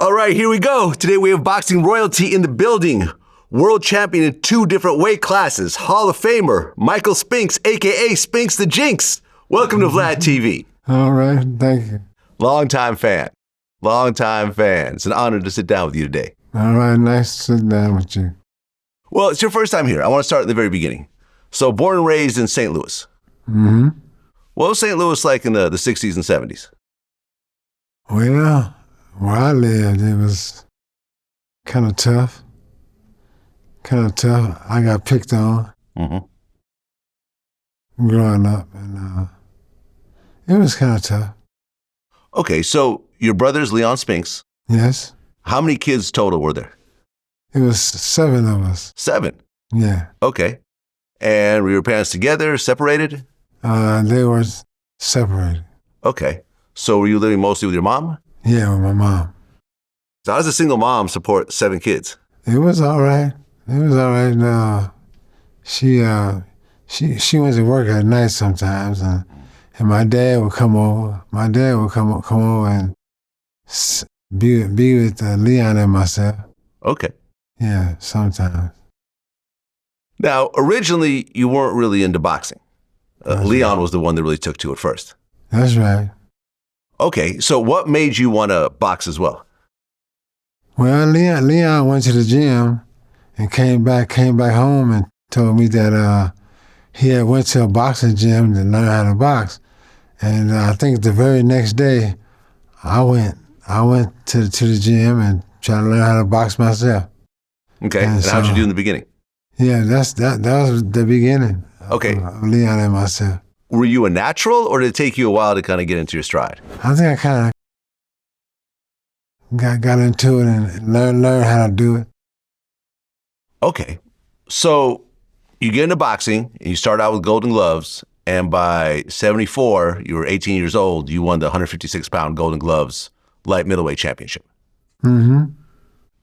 All right, here we go. Today we have boxing royalty in the building. World champion in 2 different weight classes. Hall of Famer, Michael Spinks, a.k.a. Spinks the Jinx. Welcome to VladTV. All right, thank you. Longtime fan. It's an honor to sit down with you today. All right, nice to sit down with you. Well, it's your first time here. I want to start at the very beginning. So, born and raised in St. Louis. Mm-hmm. What was St. Louis like in the 60s and 70s? Well, where I lived, it was kind of tough. I got picked on growing up, and it was kind of tough. Okay, so your brother's Leon Spinks. Yes. How many kids total were there? It was 7 of us. 7? Yeah. Okay. And were your parents together, separated? They were separated. Okay. So were you living mostly with your mom? Yeah, with my mom. So how does a single mom support 7 kids? It was all right. She went to work at night sometimes, and my dad would come over. My dad would come over and be with Leon and myself. Okay. Yeah, sometimes. Now, originally, you weren't really into boxing. Leon was the one that really took to it first. That's right. Okay, so what made you want to box as well? Well, Leon went to the gym and came back home and told me that he had went to a boxing gym to learn how to box. And I think the very next day, I went to the gym and tried to learn how to box myself. Okay, and how'd you do in the beginning? Yeah, that was the beginning. Okay. Of Leon and myself. Were you a natural, or did it take you a while to kind of get into your stride? I think I kind of got into it and learned how to do it. Okay, so you get into boxing, and you start out with Golden Gloves, and by 74, you were 18 years old, you won the 156-pound Golden Gloves light middleweight championship. Mm-hmm.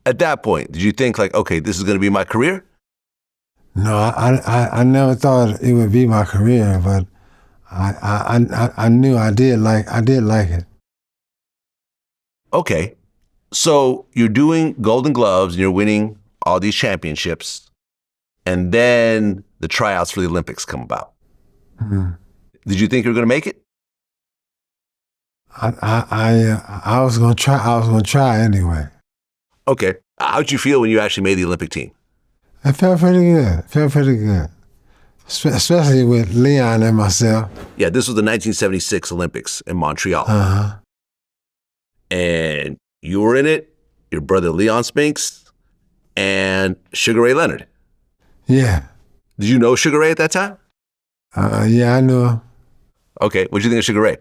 At that point, did you think like, okay, this is going to be my career? No, I never thought it would be my career, but I knew I did like it. Okay, so you're doing Golden Gloves and you're winning all these championships, and then the tryouts for the Olympics come about. Mm-hmm. Did you think you were going to make it? I was gonna try. I was gonna try anyway. Okay, how'd you feel when you actually made the Olympic team? It felt pretty good. Especially with Leon and myself. Yeah, this was the 1976 Olympics in Montreal. Uh-huh. And you were in it, your brother Leon Spinks, and Sugar Ray Leonard. Yeah. Did you know Sugar Ray at that time? Yeah, I knew him. Okay, what'd you think of Sugar Ray?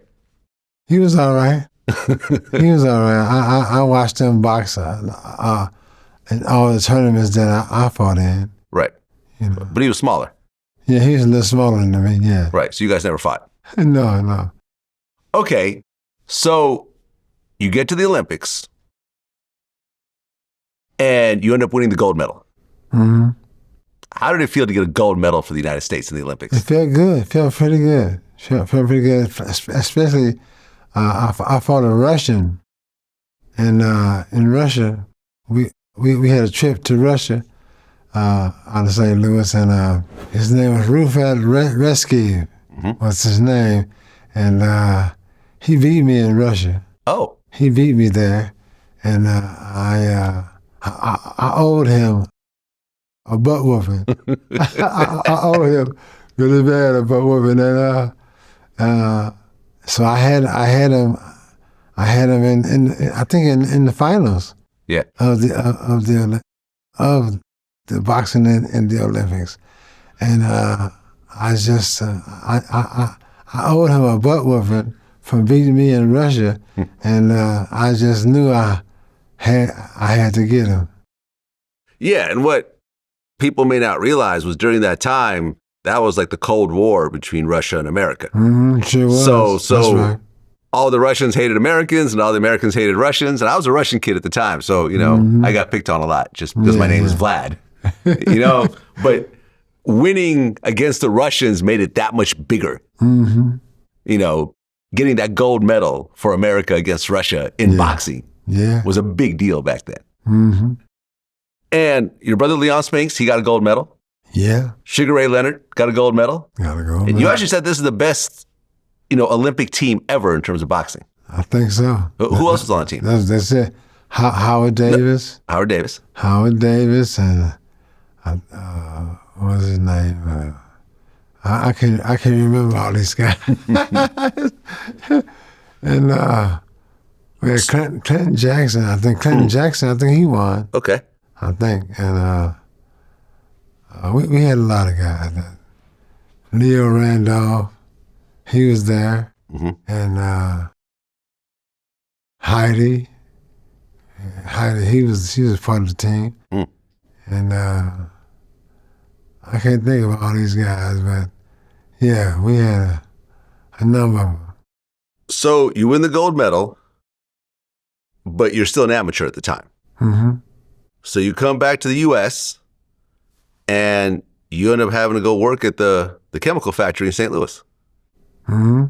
He was all right. I watched him box in all the tournaments that I fought in. Right. You know. But he was smaller. Yeah, he was a little smaller than me, yeah. Right, so you guys never fought? No. Okay, so you get to the Olympics, and you end up winning the gold medal. Mm-hmm. How did it feel to get a gold medal for the United States in the Olympics? It felt good. It felt pretty good. Especially, I fought a Russian, and in Russia, we had a trip to Russia out of St. Louis, and his name was Rufat Reski, was his name, and he beat me in Russia. Oh. He beat me there, and I owed him a butt whooping. I owed him really bad a butt whooping, and so I had him in I think in the finals. Yeah. Of the boxing in the Olympics, and I owed him a butt whooping for beating me in Russia, and I just knew I had to get him. Yeah, and what people may not realize was during that time, that was like the Cold War between Russia and America. Sure was. So that's right. All the Russians hated Americans, and all the Americans hated Russians, and I was a Russian kid at the time, so I got picked on a lot just because my name is Vlad. But winning against the Russians made it that much bigger. Mm-hmm. Getting that gold medal for America against Russia in boxing Yeah. was a big deal back then. Mm-hmm. And your brother Leon Spinks, he got a gold medal. Yeah. Sugar Ray Leonard got a gold medal. Gotta go. And you actually said this is the best, Olympic team ever in terms of boxing. I think so. Who else was on the team? That's it. Howard Davis. Howard Davis. Howard Davis and what was his name? I can't remember all these guys. And we had Clinton Jackson. I think he won. Okay. I think. And we had a lot of guys. Leo Randolph, he was there. Mm-hmm. And Heidi, he was part of the team. Mm. And I can't think of all these guys, but yeah, we had a number of them. So you win the gold medal, but you're still an amateur at the time. Mm-hmm. So you come back to the U.S. and you end up having to go work at the chemical factory in St. Louis. Mm-hmm.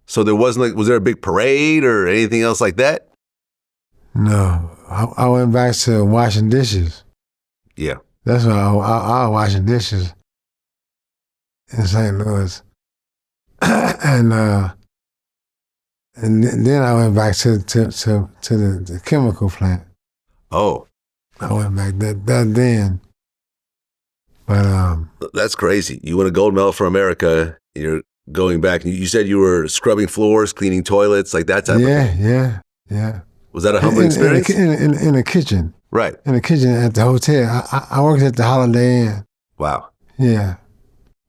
So was there a big parade or anything else like that? No, I went back to washing dishes. Yeah. That's why I was washing dishes in St. Louis. And then I went back to the chemical plant. Oh. I went back that then. But that's crazy. You win a gold medal for America, and you're going back. You said you were scrubbing floors, cleaning toilets, like that type of thing? Yeah. Was that a humbling experience? In the kitchen. Right. In the kitchen at the hotel. I worked at the Holiday Inn. Wow. Yeah.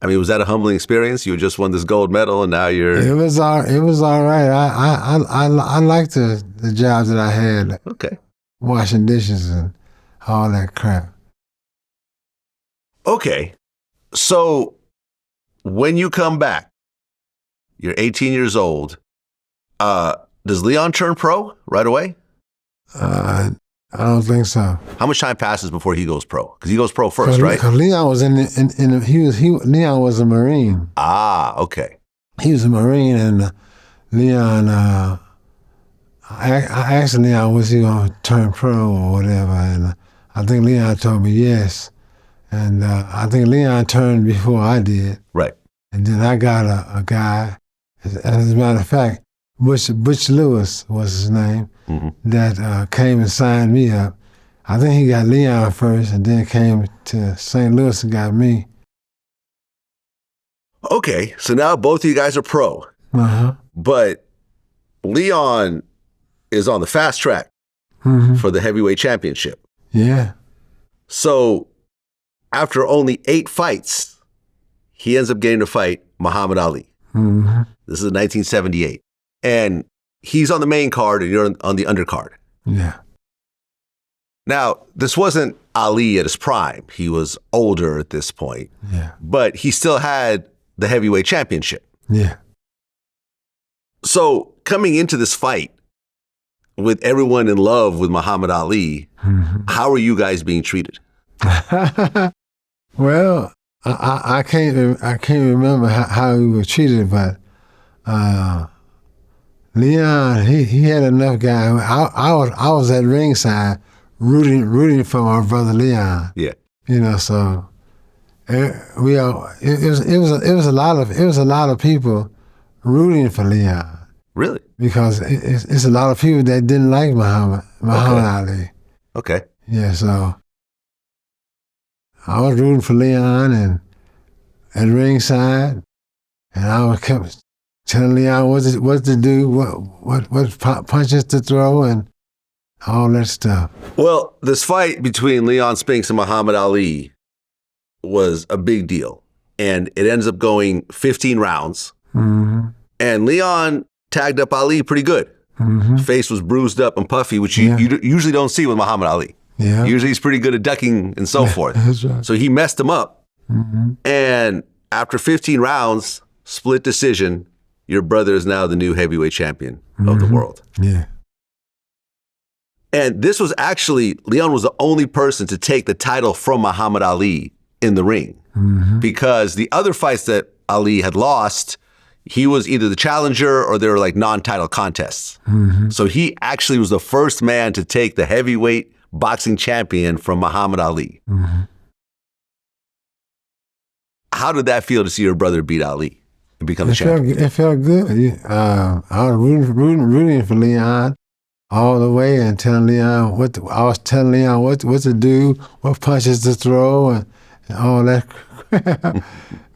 I mean, was that a humbling experience? You just won this gold medal, and now you're... It was all right. I liked the jobs that I had. Okay. Washing dishes and all that crap. Okay. So when you come back, you're 18 years old. Does Leon turn pro right away? I don't think so. How much time passes before he goes pro? Because he goes pro first, right? Because Leon was Leon was a Marine. Ah, okay. He was a Marine, and Leon. I asked Leon, was he going to turn pro or whatever, and I think Leon told me yes, and I think Leon turned before I did. Right. And then I got a guy. As a matter of fact, Butch Lewis was his name, mm-hmm. that came and signed me up. I think he got Leon first and then came to St. Louis and got me. Okay, so now both of you guys are pro. Uh-huh. But Leon is on the fast track mm-hmm. for the heavyweight championship. Yeah. So after only 8 fights, he ends up getting to fight Muhammad Ali. Mm-hmm. This is 1978. And he's on the main card and you're on the undercard. Yeah. Now, this wasn't Ali at his prime. He was older at this point. Yeah. But he still had the heavyweight championship. Yeah. So coming into this fight with everyone in love with Muhammad Ali, mm-hmm. how are you guys being treated? Well, I can't remember how we were treated, but Leon, he had enough guys. I was at ringside rooting for my brother Leon. Yeah. So it was a lot of people rooting for Leon. Really? Because it's a lot of people that didn't like Muhammad Ali. Okay. Yeah, so I was rooting for Leon and at ringside, and I kept telling Leon what to do, what punches to throw, and all that stuff. Well, this fight between Leon Spinks and Muhammad Ali was a big deal, and it ends up going 15 rounds. Mm-hmm. And Leon tagged up Ali pretty good. Mm-hmm. His face was bruised up and puffy, which you usually don't see with Muhammad Ali. Yeah. Usually he's pretty good at ducking and so forth. That's right. So he messed him up. Mm-hmm. And after 15 rounds, split decision, your brother is now the new heavyweight champion mm-hmm. of the world. Yeah. And this was actually, Leon was the only person to take the title from Muhammad Ali in the ring. Mm-hmm. Because the other fights that Ali had lost, he was either the challenger or they were like non-title contests. So he actually was the first man to take the heavyweight boxing champion from Muhammad Ali. How did that feel to see your brother beat Ali and become the champion? It felt good. I was rooting for Leon all the way and telling Leon what to do, what punches to throw, and all that crap.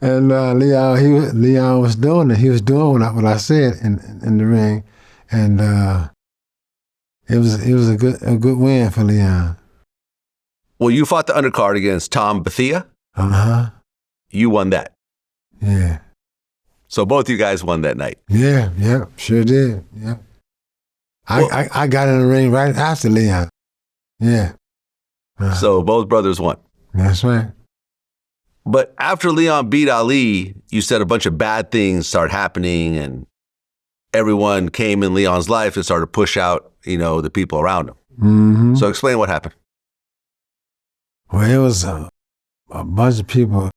And Leon was doing it. He was doing what I said in the ring, and it was a good win for Leon. Well, you fought the undercard against Tom Bethea. You won that. Yeah. So both you guys won that night. Yeah, sure did. Yeah. I got in the ring right after Leon. Yeah. So both brothers won. That's right. But after Leon beat Ali, you said a bunch of bad things started happening and everyone came in Leon's life and started to push out, the people around him. So explain what happened. Well, it was a bunch of people,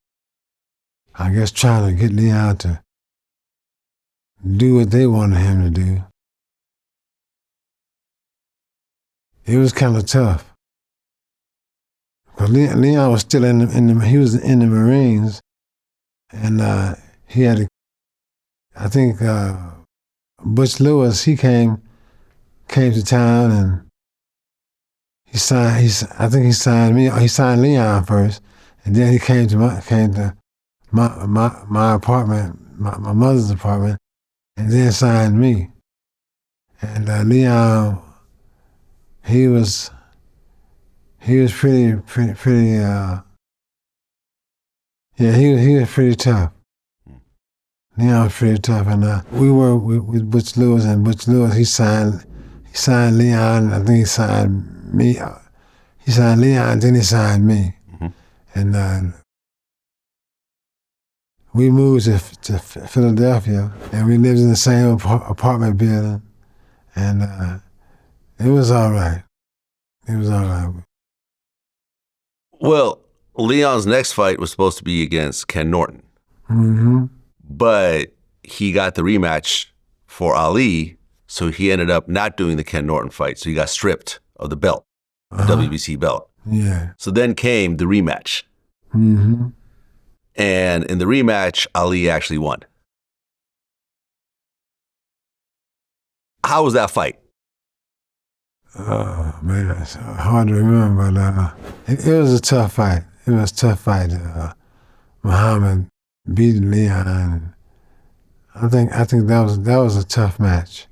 I guess, trying to get Leon to do what they wanted him to do. It was kind of tough. But Leon was still he was in the Marines, and he had I think Butch Lewis, he came to town and he signed me. He signed Leon first, and then he came to my apartment, my mother's apartment, and then signed me. And Leon, he was pretty he was pretty tough. Leon was pretty tough, and we were with Butch Lewis, and Butch Lewis, he signed Leon. I think he signed me. He signed Leon, then he signed me. And we moved to Philadelphia, and we lived in the same apartment building, and it was all right. It was all right. Well, Leon's next fight was supposed to be against Ken Norton. But he got the rematch for Ali, so he ended up not doing the Ken Norton fight. So he got stripped of the belt, the WBC belt. Yeah. So then came the rematch. And in the rematch, Ali actually won. How was that fight? Oh, man, it's hard to remember, but it was a tough fight. It was a tough fight. Muhammad beating Leon. I think that was a tough match.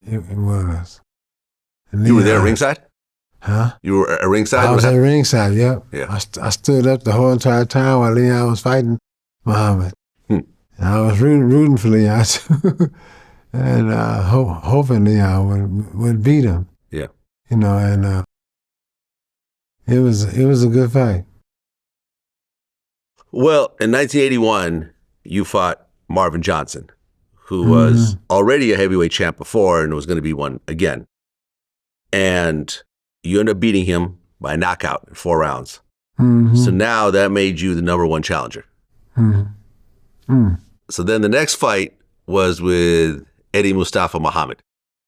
It was. And You were there ringside? Huh? You were at ringside? I was at ringside, yep. Yeah. I stood up the whole entire time while Leon was fighting Muhammad. And I was rooting for Leon too. And hoping Leon would beat him. Yeah. And it was a good fight. Well, in 1981, you fought Marvin Johnson, who was already a heavyweight champ before and was going to be one again. And you ended up beating him by knockout in 4 rounds. So now that made you the #1 challenger. So then the next fight was with Eddie Mustafa Muhammad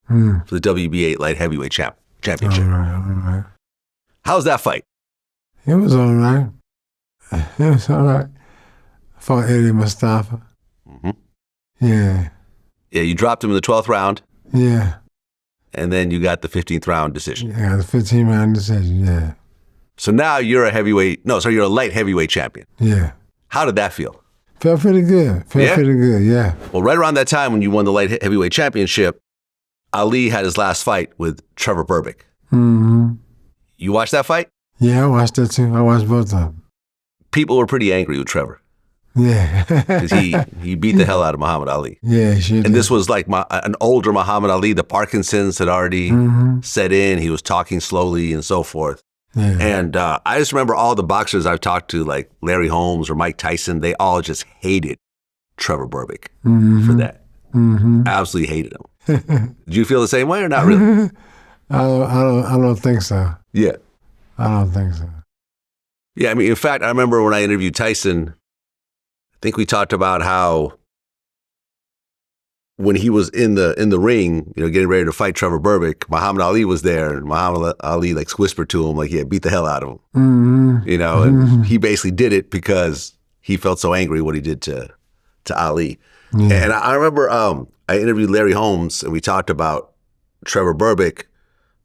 for the WBA light heavyweight championship. All right. How's that fight? It was all right. It was all right. I fought Eddie Mustafa. Yeah. Yeah, you dropped him in the 12th round. Yeah. And then you got the 15th round decision. Yeah, the 15-round decision, yeah. So now you're you're a light heavyweight champion. Yeah. How did that feel? Felt pretty good. Pretty good, yeah. Well, right around that time when you won the light heavyweight championship, Ali had his last fight with Trevor Berbick. You watched that fight? Yeah, I watched that too. I watched both of them. People were pretty angry with Trevor. Yeah. Because he beat the hell out of Muhammad Ali. Yeah, he sure did. And this was like an older Muhammad Ali. The Parkinson's had already set in. He was talking slowly and so forth. Yeah. And I just remember all the boxers I've talked to, like Larry Holmes or Mike Tyson, they all just hated Trevor Berbick for that. Absolutely hated him. Did you feel the same way or not really? I don't think so. Yeah. I don't think so. Yeah, I mean, in fact, I remember when I interviewed Tyson, I think we talked about how when he was in the ring, getting ready to fight Trevor Berbick, Muhammad Ali was there, and Muhammad Ali like whispered to him like, "Yeah, beat the hell out of him," and he basically did it because he felt so angry what he did to Ali. Yeah. And I remember I interviewed Larry Holmes, and we talked about Trevor Berbick.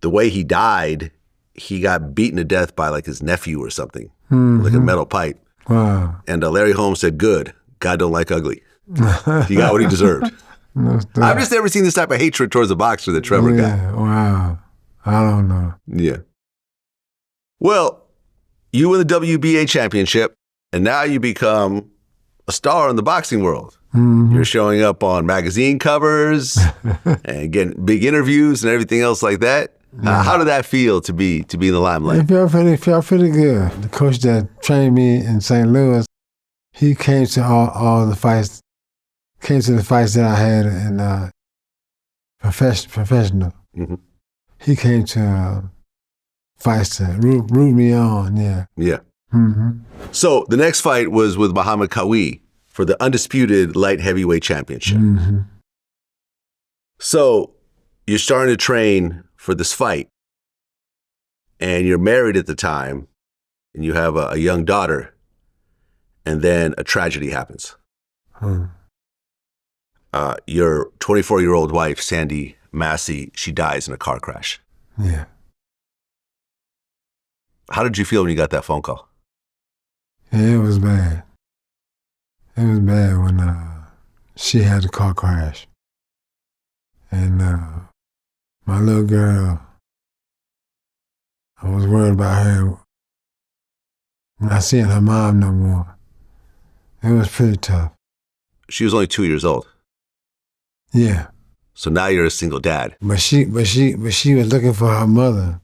The way he died, he got beaten to death by like his nephew or something, like a metal pipe. Wow. And Larry Holmes said, "Good, God don't like ugly." He got what he deserved. I've just never seen this type of hatred towards a boxer that Trevor got. Wow. I don't know. Yeah. Well, you win the WBA championship, and now you become a star in the boxing world. You're showing up on magazine covers and getting big interviews and everything else like that. How did that feel to be in the limelight? It felt pretty good. The coach that trained me in St. Louis, he came to all the fights. Came to the fights that I had in professional. Mm-hmm. He came to fights to root me on, yeah. Yeah. Mm-hmm. So the next fight was with Muhammad Kawi for the undisputed light heavyweight championship. Mm-hmm. So you're starting to train for this fight, and you're married at the time, and you have a young daughter, and then a tragedy happens. Your 24-year-old wife, Sandy Massey, she dies in a car crash. Yeah. How did you feel when you got that phone call? Yeah, it was bad. It was bad when she had a car crash. And my little girl, I was worried about her not seeing her mom no more. It was pretty tough. She was only 2 years old. Yeah. So now you're a single dad. But she was looking for her mother.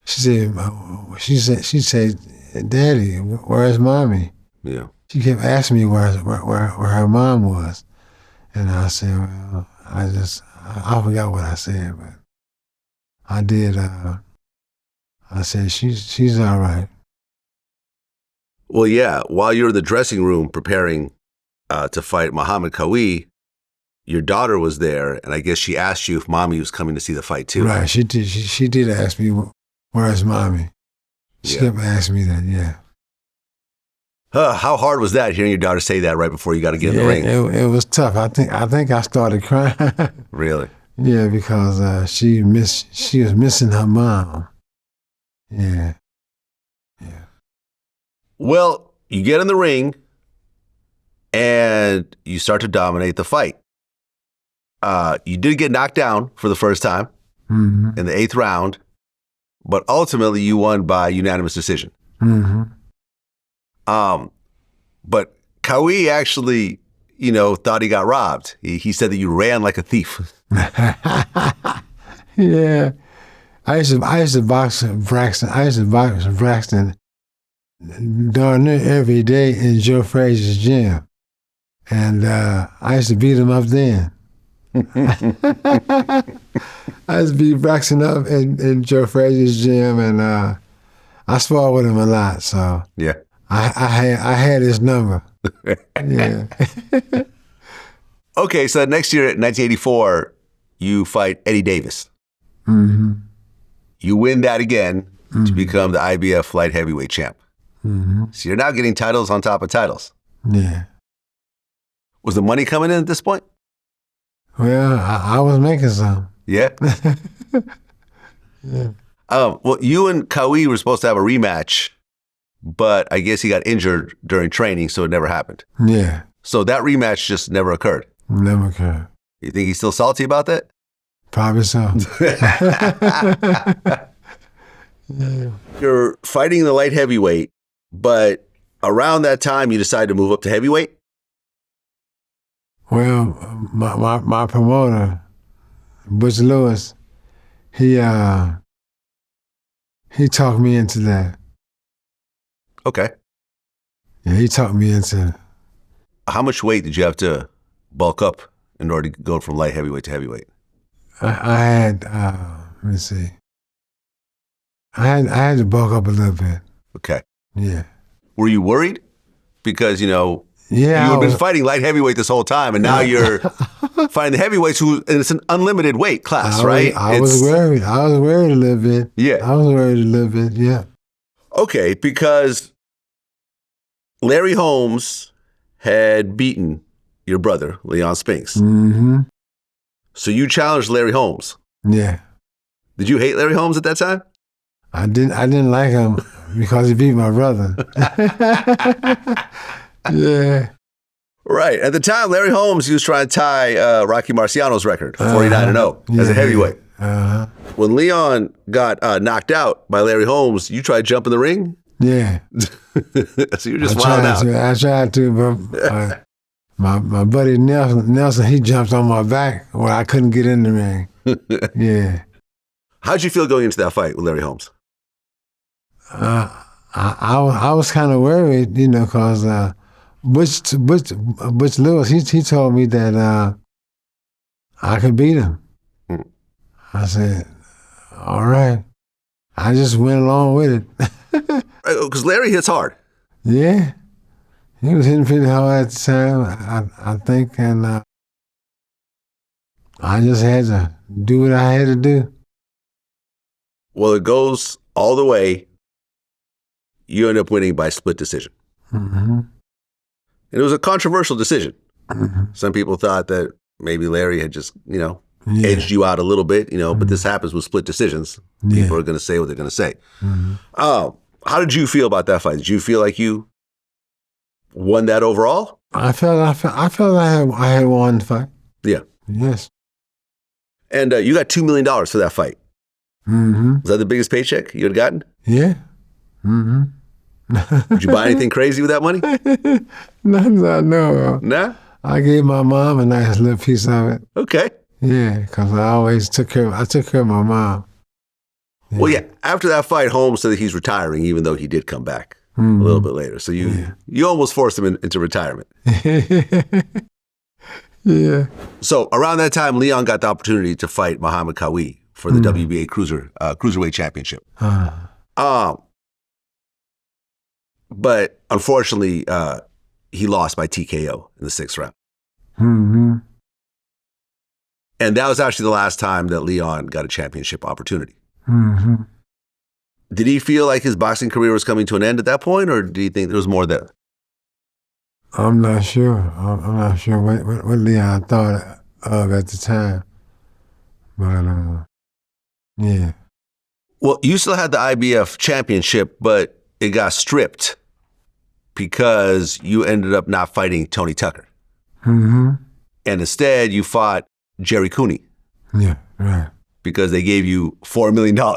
She said, "Daddy, where's mommy?" Yeah. She kept asking me where her mom was, and I said, "Well, I forgot what I said, but I did. I said she's all right." Well, yeah. While you're in the dressing room preparing to fight Muhammad Kawi, your daughter was there, and I guess she asked you if mommy was coming to see the fight too. Right. She did. She did ask me, "Where's mommy?" She kept asking me that. Yeah. How hard was that, hearing your daughter say that right before you got to get in the ring? It was tough. I think I started crying. Really? Yeah, because she was missing her mom. Yeah. Yeah. Well, you get in the ring and you start to dominate the fight. You did get knocked down for the first time in the 8th round, but ultimately you won by unanimous decision. But Kawi actually, thought he got robbed. He said that you ran like a thief. Yeah. I used to box Braxton. I used to box Braxton darn near every day in Joe Frazier's gym. And I used to beat him up then. I used to beat Braxton up in Joe Frazier's gym, and I sparred with him a lot. So yeah, I had his number. Yeah. Okay, so next year, 1984, you fight Eddie Davis. You win that again to become the IBF light heavyweight champ. So you're now getting titles on top of titles. Yeah. Was the money coming in at this point? Well, I was making some. Yeah? Yeah. Well, you and Kawi were supposed to have a rematch, but I guess he got injured during training, so it never happened. Yeah. So that rematch just never occurred. Never occurred. You think he's still salty about that? Probably so. Yeah. You're fighting the light heavyweight, but around that time you decide to move up to heavyweight? Well, my promoter, Butch Lewis, he talked me into that. Okay. Yeah, he talked me into it. How much weight did you have to bulk up in order to go from light heavyweight to heavyweight? I had, let me see. I had to bulk up a little bit. Okay. Yeah. Were you worried? Because, Yeah, You had been fighting light heavyweight this whole time, and now you're fighting the heavyweights, and it's an unlimited weight class, right? I was worried. I was worried a little bit. Yeah. I was worried a little bit, yeah. Okay, because Larry Holmes had beaten your brother, Leon Spinks. Mm-hmm. So you challenged Larry Holmes. Yeah. Did you hate Larry Holmes at that time? I didn't like him because he beat my brother. Yeah. Right. At the time, Larry Holmes, he was trying to tie Rocky Marciano's record, 49-0, as a heavyweight. Uh-huh. When Leon got knocked out by Larry Holmes, you tried to jump in the ring? Yeah. So you're just wilding out. I tried to, but my buddy Nelson, he jumped on my back where I couldn't get in the ring. Yeah. How'd you feel going into that fight with Larry Holmes? I was kind of worried, because Butch Lewis, he told me that I could beat him. I said, all right. I just went along with it. Because Larry hits hard. Yeah. He was hitting pretty hard at the time, I think, and I just had to do what I had to do. Well, it goes all the way. You end up winning by split decision. Mm-hmm. And it was a controversial decision. Mm-hmm. Some people thought that maybe Larry had just, edged you out a little bit, but this happens with split decisions. People are going to say what they're going to say. Mm-hmm. How did you feel about that fight? Did you feel like you won that overall? I felt I had won the fight. Yeah. Yes. And you got $2 million for that fight. Mm-hmm. Was that the biggest paycheck you had gotten? Yeah. Mm-hmm. Did you buy anything crazy with that money? No. Nah? I gave my mom a nice little piece of it. Okay. Yeah, because I always took care of my mom. Yeah. Well, yeah, after that fight, Holmes said that he's retiring, even though he did come back a little bit later. So you almost forced him into retirement. Yeah. So around that time, Leon got the opportunity to fight Muhammad Qawi for the WBA Cruiserweight Championship. But unfortunately, he lost by TKO in the 6th round. Mm-hmm. And that was actually the last time that Leon got a championship opportunity. Mm-hmm. Did he feel like his boxing career was coming to an end at that point, or do you think there was more there? I'm not sure. I'm not sure what Leon thought of at the time. But, yeah. Well, you still had the IBF championship, but it got stripped because you ended up not fighting Tony Tucker. Mm-hmm. And instead, you fought Jerry Cooney. Yeah, right. Because they gave you $4 million. Yeah.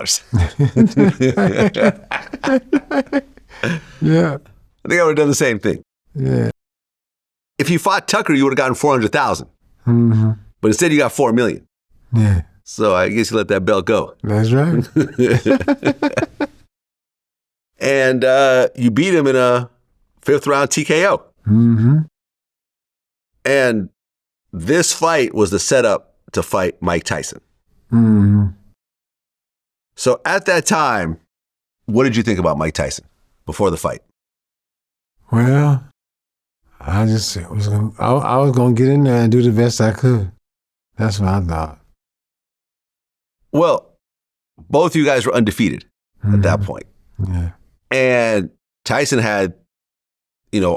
I think I would have done the same thing. Yeah. If you fought Tucker, you would have gotten $400,000. Mm-hmm. But instead, you got $4 million. Yeah. So I guess you let that belt go. That's right. And you beat him in a 5th round TKO. Mm-hmm. And this fight was the setup to fight Mike Tyson. Mm-hmm. So at that time, what did you think about Mike Tyson before the fight? Well, I was going to get in there and do the best I could. That's what I thought. Well, both of you guys were undefeated at that point. Yeah. And Tyson had,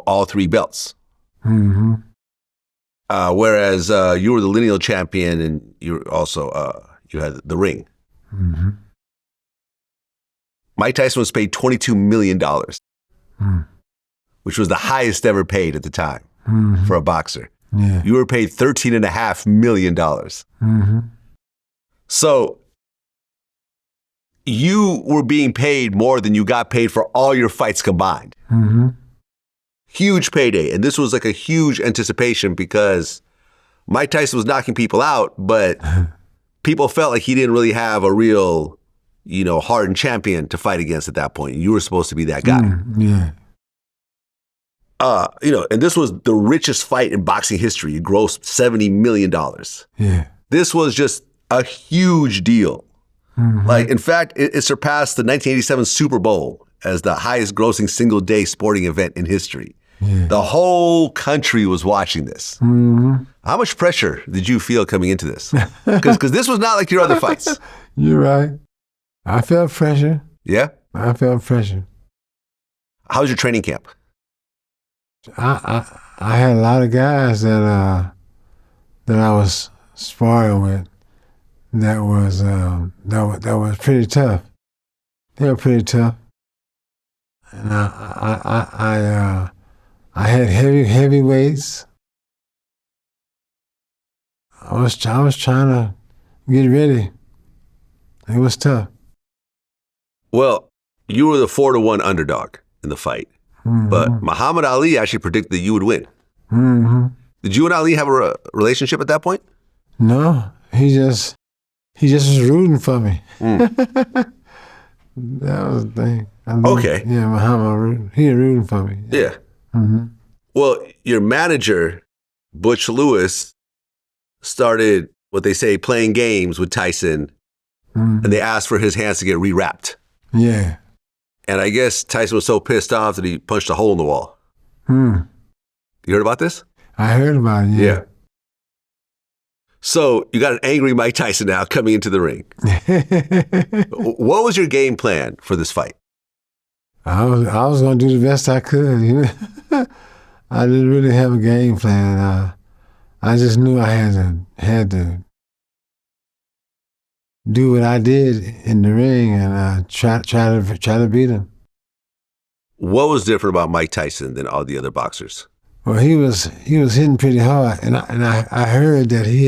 all 3 belts. Mm-hmm. Whereas you were the lineal champion and you were also, you had the ring. Mm-hmm. Mike Tyson was paid $22 million, which was the highest ever paid at the time for a boxer. Yeah. You were paid $13.5 million. Mm-hmm. So you were being paid more than you got paid for all your fights combined. Mm-hmm. Huge payday. And this was like a huge anticipation because Mike Tyson was knocking people out, but people felt like he didn't really have a real, hardened champion to fight against at that point. You were supposed to be that guy. Yeah. And this was the richest fight in boxing history. It grossed $70 million. Yeah. This was just a huge deal. Mm-hmm. Like, in fact, it surpassed the 1987 Super Bowl as the highest grossing single day sporting event in history. Yeah. The whole country was watching this. Mm-hmm. How much pressure did you feel coming into this? Because this was not like your other fights. You're right. I felt pressure. Yeah? I felt pressure. How was your training camp? I had a lot of guys that I was sparring with that was pretty tough. They were pretty tough. And I had heavy weights. I was trying to get ready. It was tough. Well, you were the 4-1 underdog in the fight, but Muhammad Ali actually predicted that you would win. Mm-hmm. Did you and Ali have a relationship at that point? No, he just was rooting for me. That was the thing. Okay. Yeah, Muhammad, he was rooting for me. Yeah. Mm-hmm. Well, your manager, Butch Lewis, started what they say playing games with Tyson, and they asked for his hands to get rewrapped. Yeah. And I guess Tyson was so pissed off that he punched a hole in the wall. You heard about this? I heard about it, yeah. So you got an angry Mike Tyson now coming into the ring. What was your game plan for this fight? I was going to do the best I could. You know? I didn't really have a game plan. I just knew I had to do what I did in the ring and try to beat him. What was different about Mike Tyson than all the other boxers? Well, he was hitting pretty hard, and I heard that he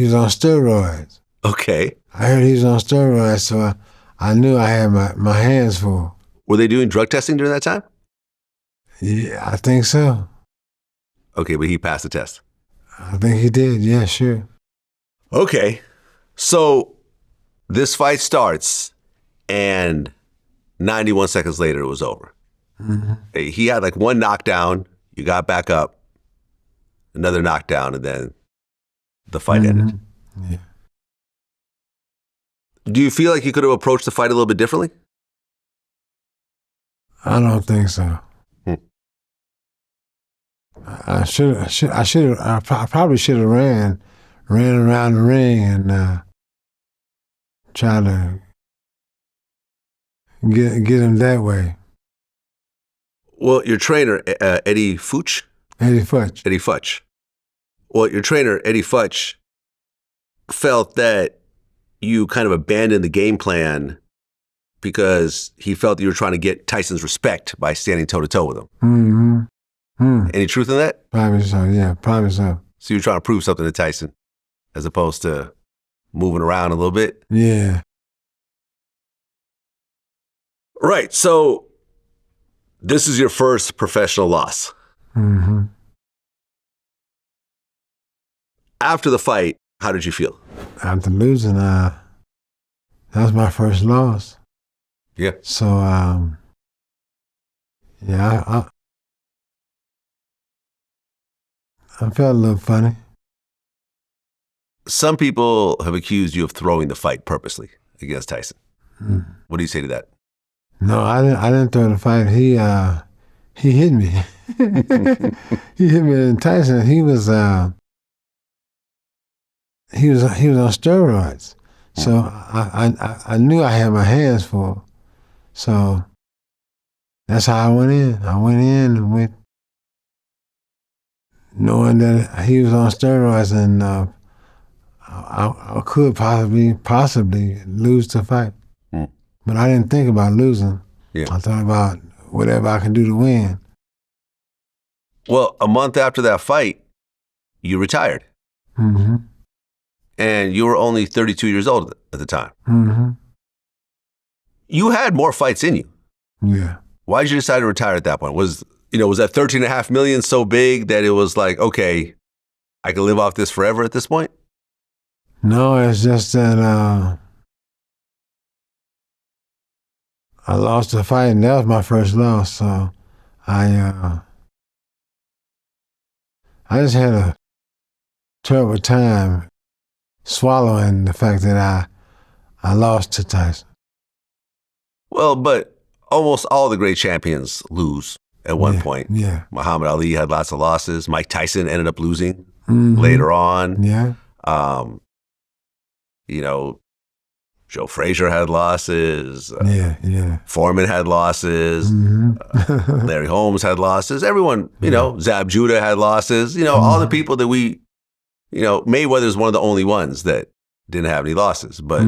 was on steroids. Okay. I heard he was on steroids, so I knew I had my hands full. Were they doing drug testing during that time? Yeah, I think so. Okay, but he passed the test. I think he did. Yeah, sure. Okay. So this fight starts, and 91 seconds later, it was over. He had like one knockdown. You got back up, another knockdown, and then the fight ended. Yeah. Do you feel like you could have approached the fight a little bit differently? I don't think so. I probably should have ran around the ring and tried to get him that way. Well, your trainer, Eddie Futch? Eddie Futch. Eddie Futch. Well, your trainer, Eddie Futch, felt that you kind of abandoned the game plan because he felt that you were trying to get Tyson's respect by standing toe-to-toe with him. Any truth in that? Probably so, yeah, probably so. So you're trying to prove something to Tyson as opposed to moving around a little bit? Yeah. Right, so this is your first professional loss. After the fight, how did you feel? After losing, that was my first loss. Yeah. So, yeah, I felt a little funny. Some people have accused you of throwing the fight purposely against Tyson. What do you say to that? No, I didn't throw the fight. He hit me. He hit me. And Tyson, he was on steroids. So I knew I had my hands full. So that's how I went in. I went in with knowing that he was on steroids and I could possibly lose the fight. But I didn't think about losing. Yeah. I thought about whatever I can do to win. Well, a month after that fight, you retired. And you were only 32 years old at the time. You had more fights in you. Yeah. Why did you decide to retire at that point? Was that 13.5 million so big that it was like, okay, I can live off this forever at this point? No, it's just that I lost the fight, and that was my first loss. So I just had a terrible time swallowing the fact that I lost to Tyson. Well, but almost all the great champions lose. at one point. Yeah. Muhammad Ali had lots of losses. Mike Tyson ended up losing later on. Yeah. You know, Joe Frazier had losses. Yeah. Foreman had losses. Larry Holmes had losses. Everyone, Zab Judah had losses. All the people that we, Mayweather's one of the only ones that didn't have any losses. But,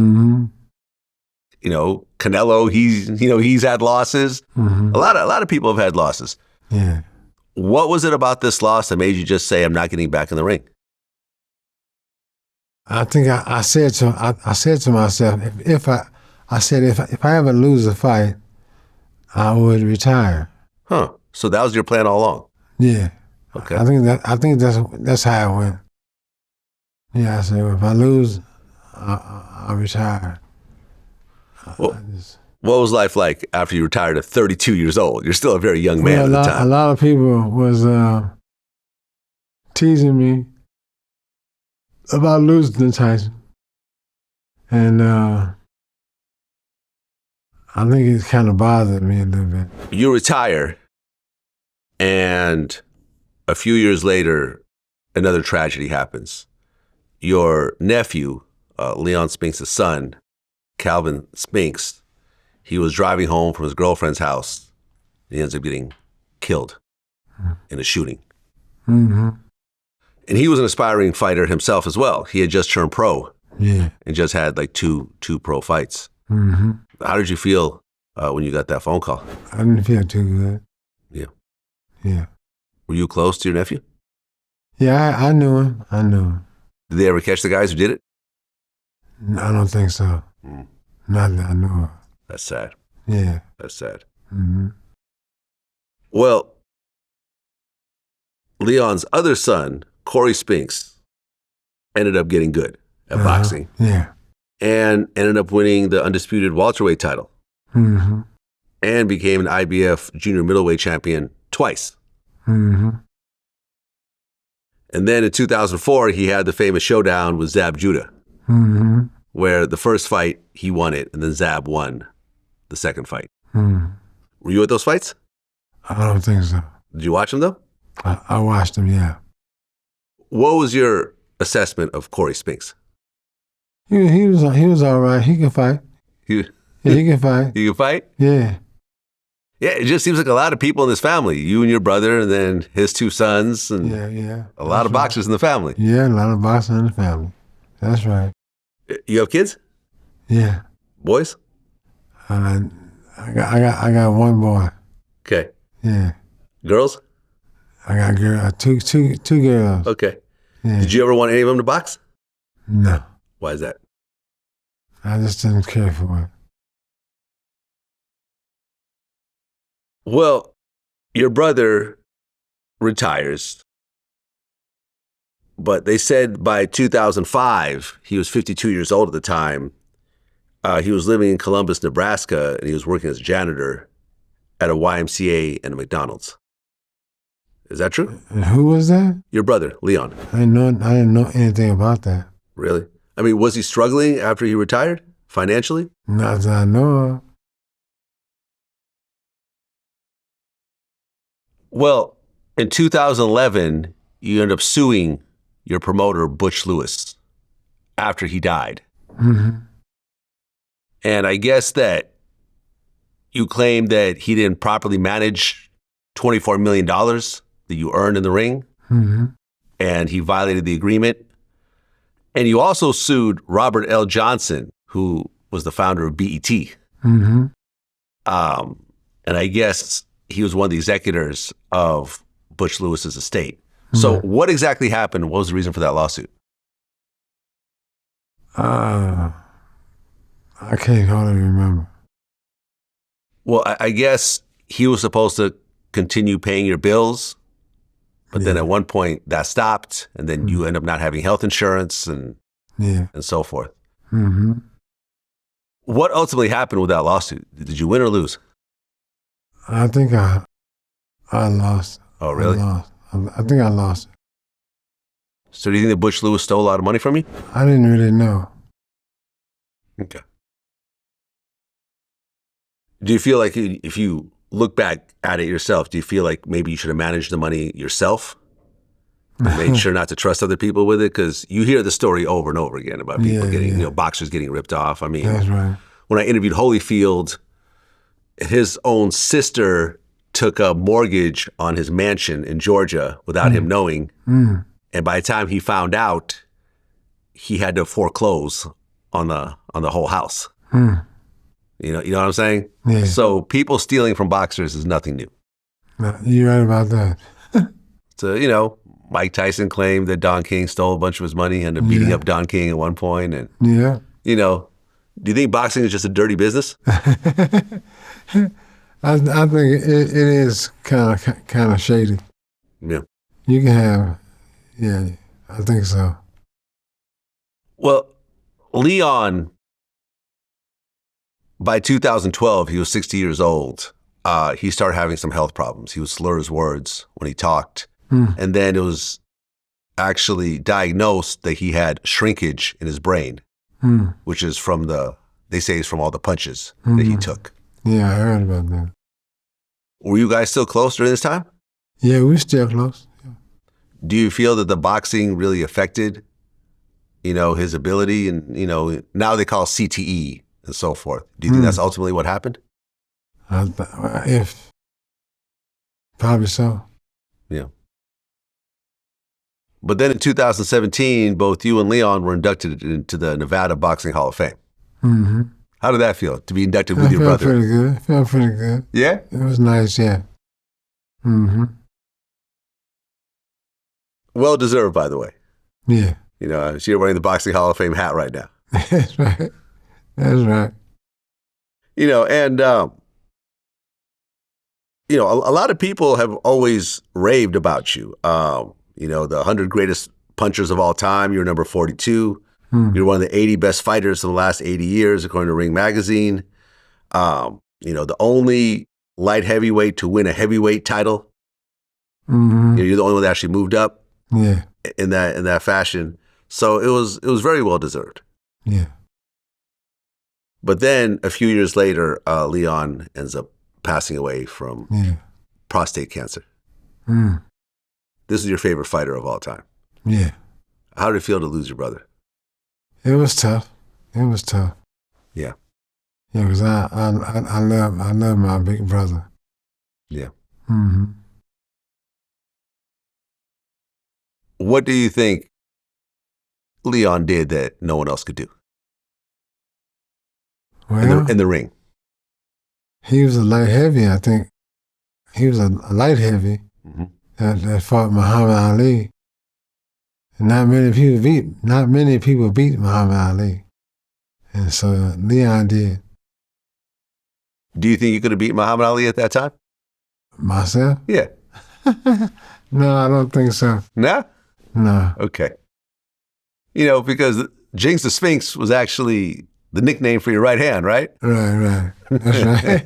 Canelo, he's had losses. A lot of people have had losses. Yeah. What was it about this loss that made you just say, I'm not getting back in the ring? I think I said to myself, if I ever lose a fight, I would retire. Huh. So that was your plan all along? Yeah. Okay. I think that's how it went. Yeah, I said, if I lose, I'll retire. What was life like after you retired at 32 years old? You're still a very young man at the time. A lot of people was teasing me about losing to Tyson. And I think it kind of bothered me a little bit. You retire, and a few years later, another tragedy happens. Your nephew, Leon Spinks' son, Calvin Spinks, he was driving home from his girlfriend's house. He ends up getting killed in a shooting. And he was an aspiring fighter himself as well. He had just turned pro. Yeah. And just had like two pro fights. How did you feel when you got that phone call? I didn't feel too good. Yeah. Yeah. Were you close to your nephew? Yeah, I knew him. Did they ever catch the guys who did it? I don't think so. Not that I know of. That's sad. Yeah. That's sad. Well, Leon's other son, Corey Spinks, ended up getting good at boxing. Yeah. And ended up winning the undisputed welterweight title. And became an IBF junior middleweight champion twice. And then in 2004, he had the famous showdown with Zab Judah, where the first fight, he won it, and then Zab won the second fight. Were you at those fights? I don't think so. Did you watch them, though? I watched them, yeah. What was your assessment of Corey Spinks? He was all right. He can fight. He can fight. You can fight? Yeah. Yeah, it just seems like a lot of people in this family. You and your brother, and then his two sons, and a lot of boxers in the family. Yeah, a lot of boxers in the family. That's right. You have kids? Yeah. Boys? I got one boy. Okay. Yeah. Girls? I got two girls. Okay. Yeah. Did you ever want any of them to box? No. Why is that? I just didn't care for it. Well, your brother retires, but they said by 2005, he was 52 years old at the time. He was living in Columbus, Nebraska, and he was working as a janitor at a YMCA and a McDonald's. Is that true? And who was that? Your brother, Leon. I didn't know anything about that. Really? I mean, was he struggling after he retired financially? Not that I know of. Well, in 2011, you ended up suing your promoter, Butch Lewis, after he died. And I guess that you claimed that he didn't properly manage $24 million that you earned in the ring, and he violated the agreement. And you also sued Robert L. Johnson, who was the founder of BET. And I guess he was one of the executors of Butch Lewis's estate. So what exactly happened? What was the reason for that lawsuit? I can't hardly remember. Well, I guess he was supposed to continue paying your bills, but then at one point that stopped, and then you end up not having health insurance and so forth. What ultimately happened with that lawsuit? Did you win or lose? I think I lost. Oh, really? I think I lost. So do you think that Butch Lewis stole a lot of money from you? I didn't really know. Okay. Do you feel like if you look back at it yourself, do you feel like maybe you should have managed the money yourself? And made sure not to trust other people with it? Because you hear the story over and over again about people getting, boxers getting ripped off. I mean, That's right. when I interviewed Holyfield, his own sister took a mortgage on his mansion in Georgia without him knowing. And by the time he found out, he had to foreclose on the whole house. You know what I'm saying? Yeah. So people stealing from boxers is nothing new. No, you're right about that. So, Mike Tyson claimed that Don King stole a bunch of his money and ended up beating up Don King at one point. And, Yeah. do you think boxing is just a dirty business? I think it is kind of shady. Yeah. You can have, I think so. Well, Leon, by 2012, he was 60 years old. He started having some health problems. He would slur his words when he talked. And then it was actually diagnosed that he had shrinkage in his brain, which is they say it's from all the punches that he took. Yeah, I heard about that. Were you guys still close during this time? Yeah, we're still close. Do you feel that the boxing really affected, his ability? And, now they call CTE and so forth. Do you think that's ultimately what happened? Probably so. Yeah. But then in 2017, both you and Leon were inducted into the Nevada Boxing Hall of Fame. Mm-hmm. How did that feel, to be inducted with your brother? Felt pretty good. Yeah? It was nice, yeah. Mm-hmm. Well deserved, by the way. Yeah. So you're wearing the Boxing Hall of Fame hat right now. That's right. That's right. And, a lot of people have always raved about you. The 100 greatest punchers of all time, you're number 42. You're one of the 80 best fighters in the last 80 years, according to Ring Magazine. The only light heavyweight to win a heavyweight title. You're the only one that actually moved up in that fashion. So it was very well deserved. Yeah. But then a few years later, Leon ends up passing away from prostate cancer. This is your favorite fighter of all time. Yeah. How did it feel to lose your brother? It was tough. Yeah. Yeah, because I love my big brother. Yeah. Mm-hmm. What do you think Leon did that no one else could do? Well, in the ring. He was a light heavy, I think. He was a light heavy that fought Muhammad Ali. And not many people beat Muhammad Ali. And so Leon did. Do you think you could have beat Muhammad Ali at that time? Myself? Yeah. No, I don't think so. No? No. Okay. Because Jinx the Spinks was actually the nickname for your right hand, right? Right. That's right.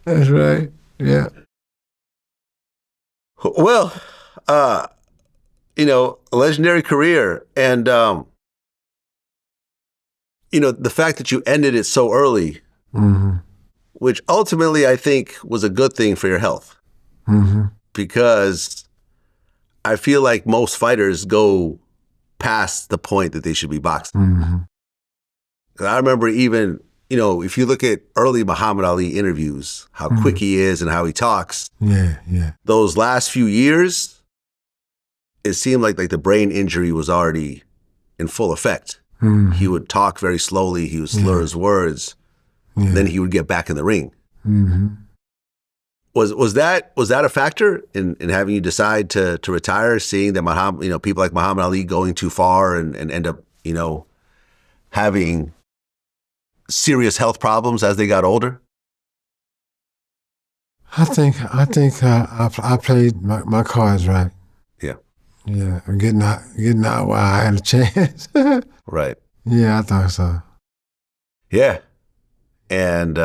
That's right. Yeah. Well, a legendary career. And, the fact that you ended it so early, which ultimately I think was a good thing for your health. Because I feel like most fighters go past the point that they should be boxing. I remember even, if you look at early Muhammad Ali interviews, how quick he is and how he talks. Yeah. Those last few years, it seemed like the brain injury was already in full effect. He would talk very slowly. He would slur his words. Then he would get back in the ring. Was that a factor in having you decide to retire? Seeing that people like Muhammad Ali going too far and end up having serious health problems as they got older? I think I played my cards right. Yeah, getting out while I had a chance. Right. Yeah, I thought so. Yeah. And,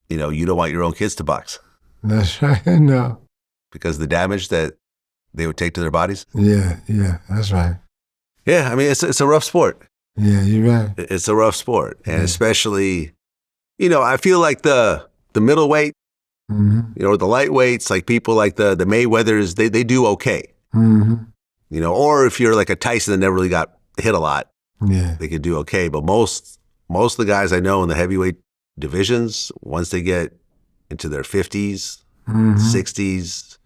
you don't want your own kids to box. That's right. No. Because the damage that they would take to their bodies? Yeah, that's right. Yeah, I mean, it's a rough sport. Yeah, you're right. It's a rough sport. And especially, I feel like the middleweight, or the lightweights, like people like the Mayweathers, they do okay. Or if you're like a Tyson that never really got hit a lot, they could do okay. But most of the guys I know in the heavyweight divisions, once they get into their 50s, 60s,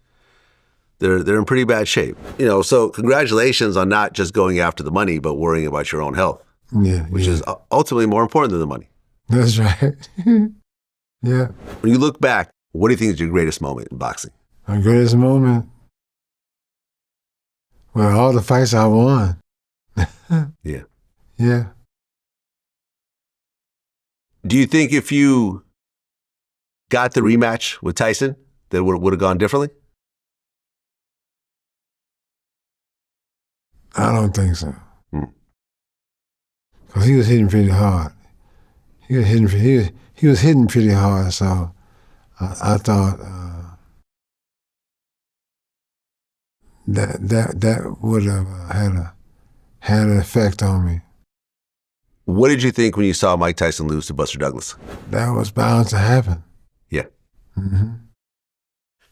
they're in pretty bad shape. So congratulations on not just going after the money, but worrying about your own health, which is ultimately more important than the money. That's right. Yeah. When you look back, what do you think is your greatest moment in boxing? My greatest moment? Well, all the fights I won. Yeah. Yeah. Do you think if you got the rematch with Tyson, that would have gone differently? I don't think so. Because he was hitting pretty hard. He was hitting pretty hard, so I thought that would have had an effect on me. What did you think when you saw Mike Tyson lose to Buster Douglas? That was bound to happen. Yeah.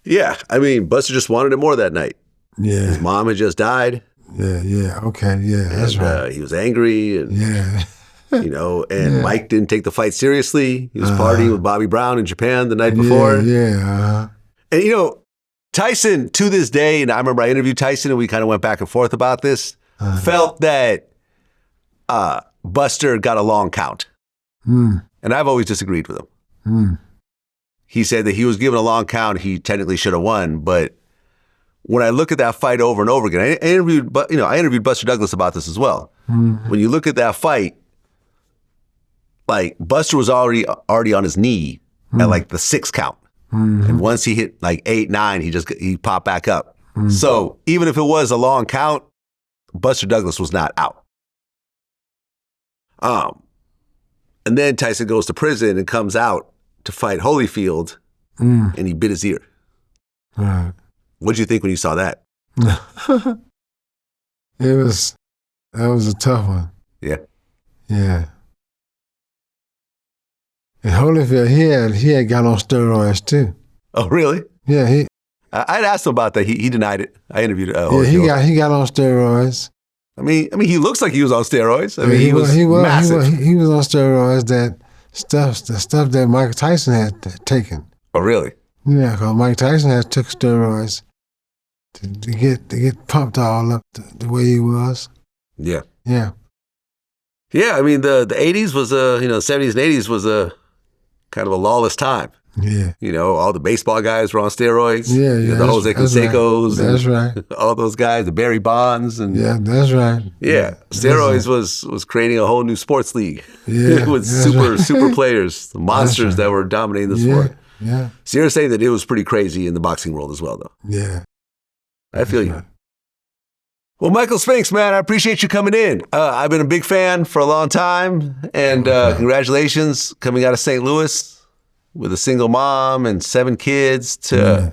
Yeah, I mean, Buster just wanted it more that night. Yeah. His mom had just died. Yeah, okay, that's right. He was angry, and and Mike didn't take the fight seriously. He was partying with Bobby Brown in Japan the night before. And Tyson, to this day, and I remember I interviewed Tyson and we kind of went back and forth about this, felt that Buster got a long count. And I've always disagreed with him. He said that he was given a long count, he technically should have won, but when I look at that fight over and over again, I interviewed Buster Douglas about this as well. When you look at that fight, like Buster was already on his knee at like the 6th count. And once he hit like 8, 9, he popped back up. So even if it was a long count, Buster Douglas was not out. And then Tyson goes to prison and comes out to fight Holyfield, and he bit his ear. Right. What did you think when you saw that? That was a tough one. Yeah. Yeah. And Holyfield, he had got on steroids too. Oh, really? Yeah, I'd asked him about that. He denied it. I interviewed Holyfield. Yeah, he got on steroids. I mean, he looks like he was on steroids. I mean, he was massive. He was on steroids. The stuff that Mike Tyson had taken. Oh, really? Yeah, because Mike Tyson had took steroids to get pumped all up the way he was. Yeah. Yeah. Yeah, I mean, the 80s was the 70s and 80s was a kind of a lawless time. Yeah. All the baseball guys were on steroids. Yeah. The Jose Cansecos. That's right. All those guys, the Barry Bonds. And yeah, that's right. Yeah. Steroids was creating a whole new sports league. Yeah. With super players, monsters that were dominating the sport. Yeah. So you're saying that it was pretty crazy in the boxing world as well, though. Yeah. I feel you. Well, Michael Spinks, man, I appreciate you coming in. I've been a big fan for a long time, and congratulations coming out of St. Louis with a single mom and 7 kids to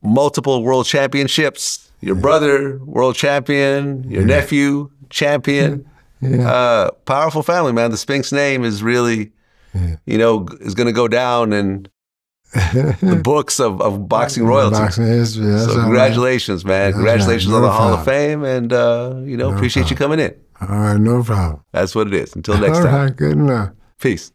multiple world championships. Your brother, world champion, your nephew, champion. Powerful family, man. The Spinks name is really, is going to go down in the books of boxing royalty. Boxing history. So congratulations, man. Congratulations on the Hall of Fame, and appreciate you coming in. All right, no problem. That's what it is. Until next time. All right, good enough. Peace.